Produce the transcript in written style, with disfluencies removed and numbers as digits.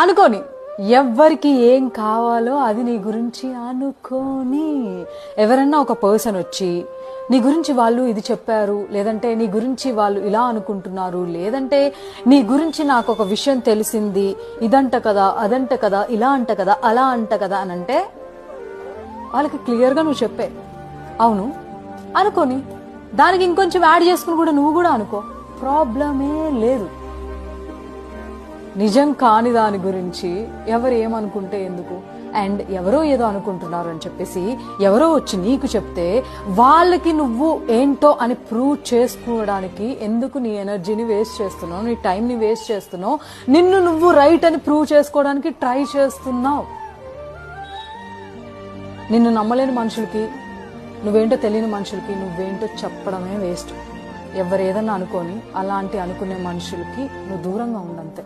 అనుకోని ఎవ్వరికి ఏం కావాలో అది నీ గురించి అనుకోని. ఎవరన్నా ఒక పర్సన్ వచ్చి నీ గురించి వాళ్ళు ఇది చెప్పారు, లేదంటే నీ గురించి వాళ్ళు ఇలా అనుకుంటున్నారు, లేదంటే నీ గురించి నాకు ఒక విషయం తెలిసింది, ఇదంట కదా, అదంట కదా, ఇలా అంట కదా, అలా అంట కదా అని అంటే వాళ్ళకి క్లియర్గా నువ్వు చెప్పే అవును అనుకోని, దానికి ఇంకొంచెం యాడ్ చేసుకుని కూడా నువ్వు కూడా అనుకో, ప్రాబ్లమే లేదు. నిజం కాని దాని గురించి ఎవరు ఏమనుకుంటే ఎందుకు? అండ్ ఎవరో ఏదో అనుకుంటున్నారు అని చెప్పేసి ఎవరో వచ్చి నీకు చెప్తే వాళ్ళకి నువ్వు ఏంటో అని ప్రూవ్ చేసుకోవడానికి ఎందుకు నీ ఎనర్జీని వేస్ట్ చేస్తున్నావు, నీ టైంని వేస్ట్ చేస్తున్నావు, నిన్ను నువ్వు రైట్ అని ప్రూవ్ చేసుకోవడానికి ట్రై చేస్తున్నావు. నిన్ను నమ్మలేని మనుషులకి, నువ్వేంటో తెలియని మనుషులకి నువ్వేంటో చెప్పడమే వేస్ట్. ఎవరు ఏదన్నా అనుకొని అలాంటి అనుకునే మనుషులకి నువ్వు దూరంగా ఉండంతే.